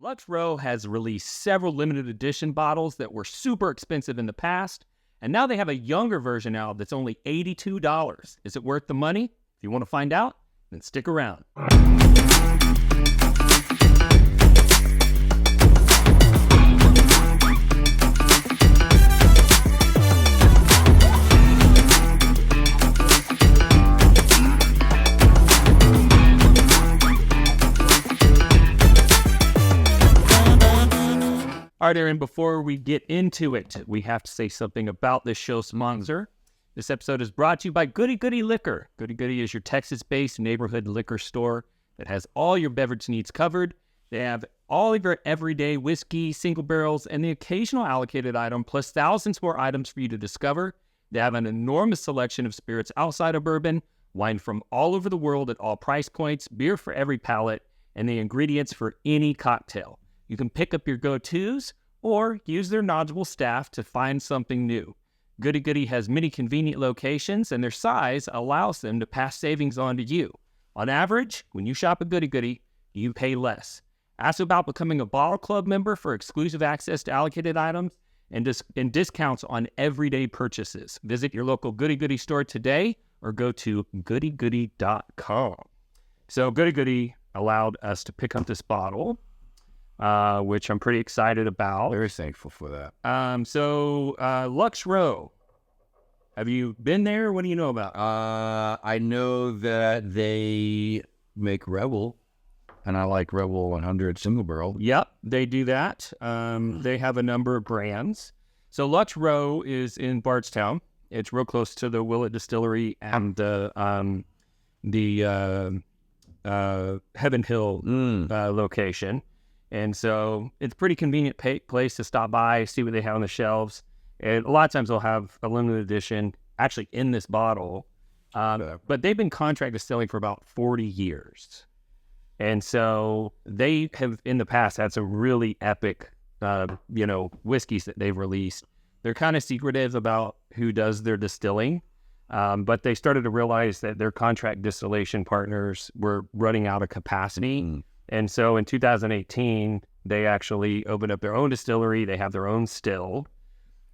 Lux Row has released several limited edition bottles that were super expensive in the past, and now they have a younger version out that's only $82. Is it worth the money? If you want to find out, then stick around. All right, Aaron, before we get into it, we have to say something about this show's sponsor. This episode is brought to you by Goody Goody Liquor. Goody Goody is your Texas-based neighborhood liquor store that has all your beverage needs covered. They have all of your everyday whiskey, single barrels, and the occasional allocated item, plus thousands more items for you to discover. They have an enormous selection of spirits outside of bourbon, wine from all over the world at all price points, beer for every palate, and the ingredients for any cocktail. You can pick up your go-tos or use their knowledgeable staff to find something new. Goody Goody has many convenient locations, and their size allows them to pass savings on to you. On average, when you shop at Goody Goody, you pay less. Ask about becoming a Bottle Club member for exclusive access to allocated items and discounts on everyday purchases. Visit your local Goody Goody store today or go to goodygoody.com. So Goody Goody allowed us to pick up this bottle, which I'm pretty excited about. Very thankful for that. Lux Row. Have you been there? What do you know about? I know that they make Rebel, and I like Rebel 100 single barrel. Yep, they do that. They have a number of brands. So Lux Row is in Bardstown. It's real close to the Willett Distillery and the Heaven Hill location. And so it's a pretty convenient place to stop by, see what they have on the shelves. And a lot of times they'll have a limited edition actually in this bottle. But they've been contract distilling for about 40 years. And so they have in the past had some really epic, whiskeys that they've released. They're kind of secretive about who does their distilling. But they started to realize that their contract distillation partners were running out of capacity. And so in 2018, they actually opened up their own distillery. They have their own still.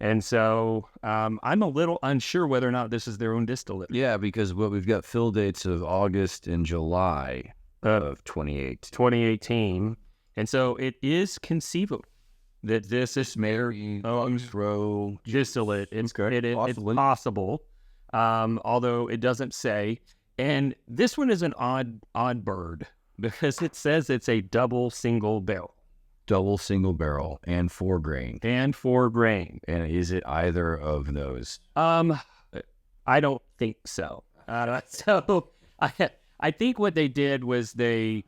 And so I'm a little unsure whether or not this is their own distillate. Yeah, because we've got fill dates of August and July of 2018. And so it is conceivable that this is Mary Lux Row distillate. It's possible, although it doesn't say. And this one is an odd bird, because it says it's a double single barrel. Double single barrel and 4 grain. And is it either of those? I don't think so. So I think what they did was they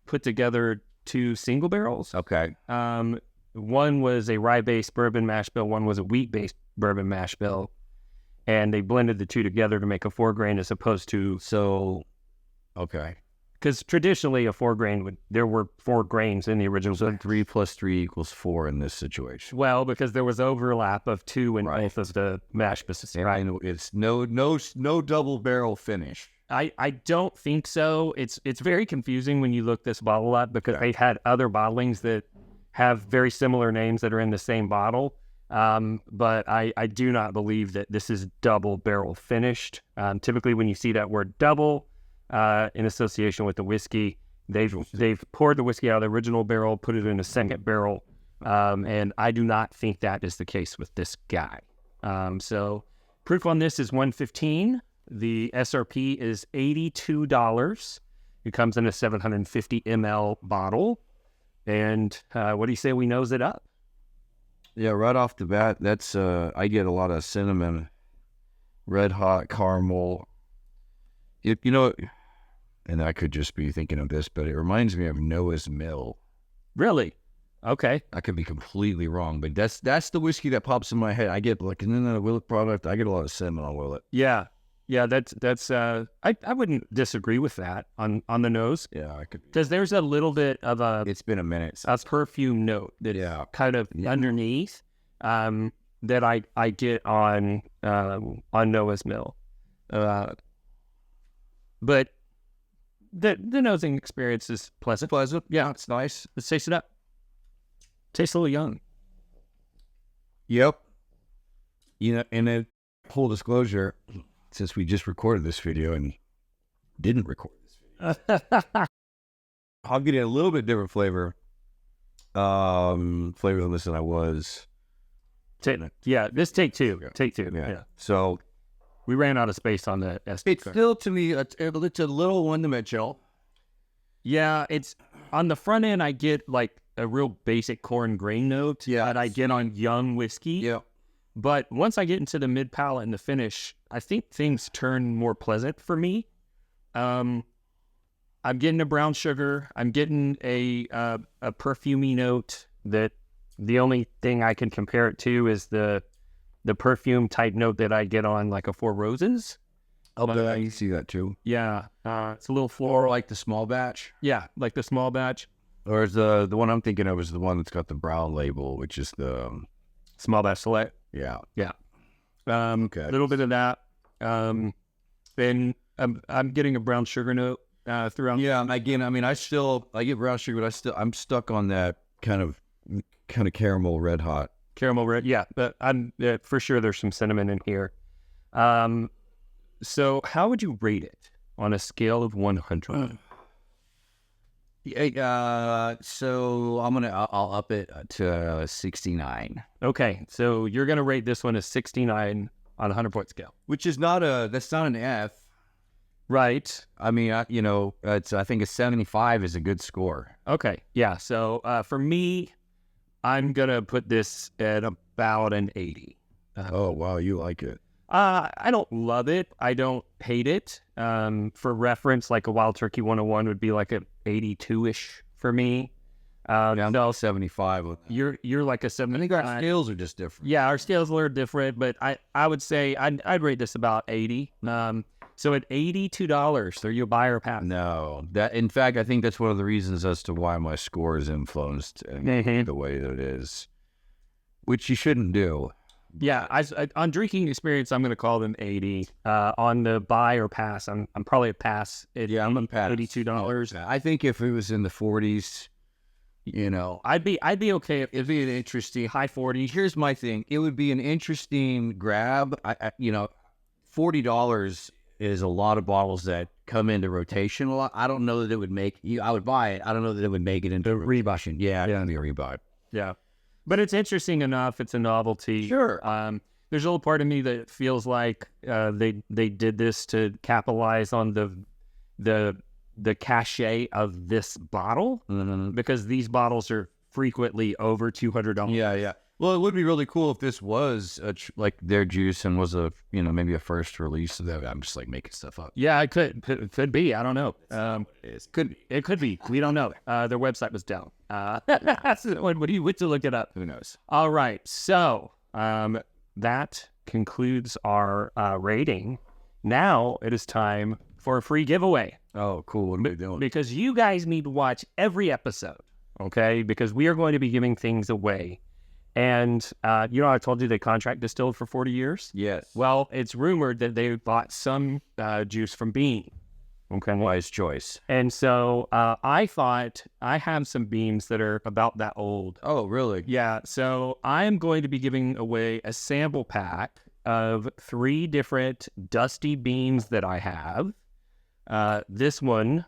put together 2 single barrels. Okay. One was a rye-based bourbon mash bill. One was a wheat-based bourbon mash bill. And they blended the 2 together to make a 4 grain as opposed to... Okay. Because traditionally a 4 grain there were 4 grains in the original. So 3 plus 3 equals 4 in this situation. Well, because there was overlap of 2 in both of the mash bills. Right. It's no double barrel finish. I don't think so. It's very confusing when you look this bottle up, because they've had other bottlings that have very similar names that are in the same bottle. But I do not believe that this is double barrel finished. Typically when you see that word double, in association with the whiskey, they've poured the whiskey out of the original barrel, put it in a second barrel, and I do not think that is the case with this guy. So proof on this is 115. The SRP is $82. It comes in a 750 ml bottle, and what do you say we nose it up? Yeah, right off the bat, that's I get a lot of cinnamon, red hot caramel. And I could just be thinking of this, but it reminds me of Noah's Mill. Really? Okay. I could be completely wrong, but that's the whiskey that pops in my head. I get and then a Willett product. I get a lot of cinnamon on Willett. Yeah. That's. I wouldn't disagree with that on the nose. Yeah, I could. Because there's a little bit of a. It's been a minute. A perfume note that's kind of underneath. That I get on Noah's Mill. But the nosing experience is pleasant. Pleasant. Yeah, it's nice. Let's taste it up. Tastes a little young. Yep. You know, and then full disclosure, since we just recorded this video and didn't record this video, I'll get a little bit different flavor. Flavor than this than I was. This take two. Yeah. Take two. Yeah. Yeah. So We ran out of space on the SD it's card. still, to me, it's a little one-dimensional. Yeah, it's on the front end. I get like a real basic corn grain note that I get on young whiskey. Yeah. But once I get into the mid palate and the finish, I think things turn more pleasant for me. I'm getting a brown sugar. I'm getting a perfumey note that the only thing I can compare it to is the perfume type note that I get on like a Four Roses. I can see that too. Yeah, it's a little floral. Or like the small batch. Yeah, like the small batch. Or is the one I'm thinking of is the one that's got the brown label, which is the Small batch select. yeah. A little bit of that. Then I'm getting a brown sugar note throughout. Yeah, again, I mean, I get brown sugar, but I'm stuck on that kind of caramel red hot. Caramel red. Yeah, but I'm for sure there's some cinnamon in here. So how would you rate it on a scale of 100? So I'll up it to 69, Okay, so you're gonna rate this one a 69 on a 100-point scale, which is that's not an F. right? I mean, I think a 75 is a good score. Okay, yeah. So for me, I'm gonna put this at about an 80. Oh wow, you like it? I don't love it. I don't hate it. For reference, like a Wild Turkey 101 would be like a 82-ish for me. I'm 75 with that. You're like a I 75. think our scales are just different. Yeah, our scales are a little different, but I would say I'd rate this about 80. So at $82, are you a buy or pass? No, in fact, I think that's one of the reasons as to why my score is influenced in the way that it is, which you shouldn't do. Yeah, on drinking experience, I'm going to call them 80. On the buy or pass, I'm probably a pass. I'm a pass. $82. I think if it was in the 40s, I'd be okay if it'd be an interesting high 40s. Here's my thing: it would be an interesting grab. $40 is a lot of bottles that come into rotation a lot. I don't know that it would make you. I would buy it. I don't know that it would make it into rebuy. Yeah, it'd be a rebuy. Yeah. But it's interesting enough. It's a novelty. Sure. There's a little part of me that feels like they did this to capitalize on the cachet of this bottle, because these bottles are frequently over $200. Yeah. Well, it would be really cool if this was like their juice and was a maybe a first release. I'm just like making stuff up. Yeah, it could be. I don't know. It could be. We don't know. Their website was down. What do you wait to look it up? Who knows? All right. So that concludes our rating. Now it is time for a free giveaway. Oh, cool. What are we doing? Because you guys need to watch every episode, okay? Because we are going to be giving things away. And, I told you they contract distilled for 40 years? Yes. Well, it's rumored that they bought some juice from Bean. Okay. Wise choice. And so I thought I have some beans that are about that old. Oh, really? Yeah. So I am going to be giving away a sample pack of 3 different dusty beans that I have. This one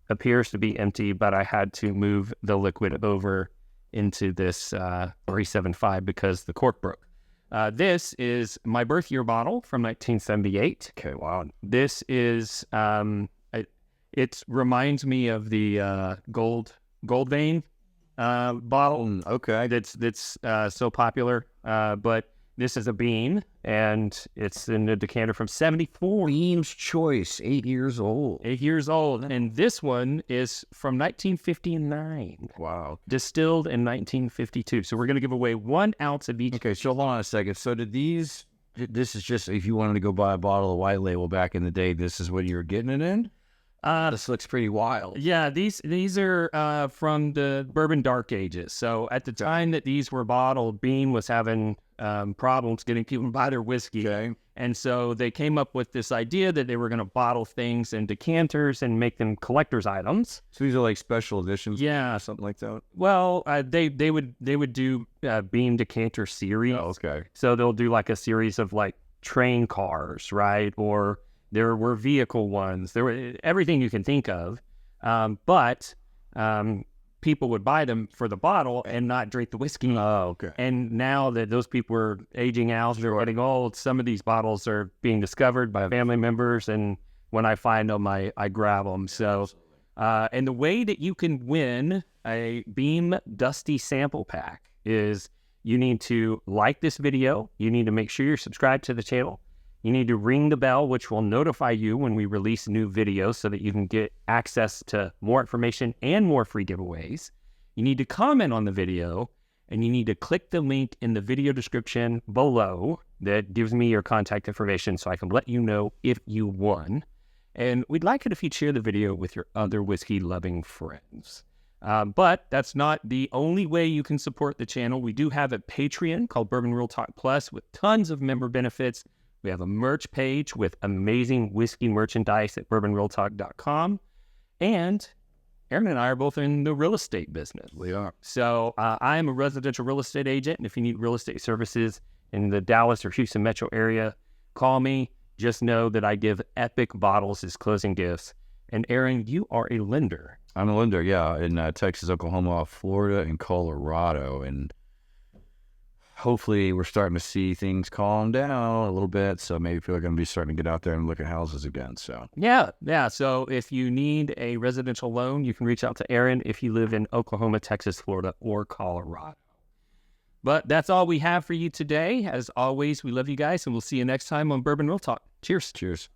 appears to be empty, but I had to move the liquid over into this 375 because the cork broke. This is my birth year bottle from 1978. Okay, wow. This is, it reminds me of the gold vein bottle. Okay. That's so popular. But this is a bean, and it's in a decanter from 74. Bean's Choice, 8 years old. 8 years old. And this one is from 1959. Wow. Distilled in 1952. So we're going to give away 1 ounce of each. Okay, so hold on a second. So this is just, if you wanted to go buy a bottle of White Label back in the day, this is what you were getting it in? This looks pretty wild. Yeah, these are from the Bourbon Dark Ages. So at the time that these were bottled, Beam was having problems getting people to buy their whiskey. Okay. And so they came up with this idea that they were going to bottle things in decanters and make them collector's items. So these are like special editions? Yeah. Something like that? Well, they would do Beam decanter series. Oh, okay. So they'll do like a series of like train cars, right? Or there were vehicle ones. There were everything you can think of. But people would buy them for the bottle and not drink the whiskey. Oh, okay. And now that those people are aging out, they're getting old, some of these bottles are being discovered by family members. And when I find them, I grab them. So, and the way that you can win a Beam Dusty sample pack is you need to like this video. You need to make sure you're subscribed to the channel. You need to ring the bell, which will notify you when we release new videos so that you can get access to more information and more free giveaways. You need to comment on the video, and you need to click the link in the video description below that gives me your contact information so I can let you know if you won. And we'd like it if you'd share the video with your other whiskey-loving friends. But that's not the only way you can support the channel. We do have a Patreon called Bourbon Real Talk Plus with tons of member benefits. We have a merch page with amazing whiskey merchandise at bourbonrealtalk.com. And Aaron and I are both in the real estate business. We are. So I am a residential real estate agent. And if you need real estate services in the Dallas or Houston metro area, call me. Just know that I give epic bottles as closing gifts. And Aaron, you are a lender. I'm a lender, yeah, in Texas, Oklahoma, Florida, and Colorado. And hopefully we're starting to see things calm down a little bit. So maybe people are going to be starting to get out there and look at houses again. So Yeah. So if you need a residential loan, you can reach out to Aaron if you live in Oklahoma, Texas, Florida, or Colorado. But that's all we have for you today. As always, we love you guys, and we'll see you next time on Bourbon Real Talk. Cheers. Cheers.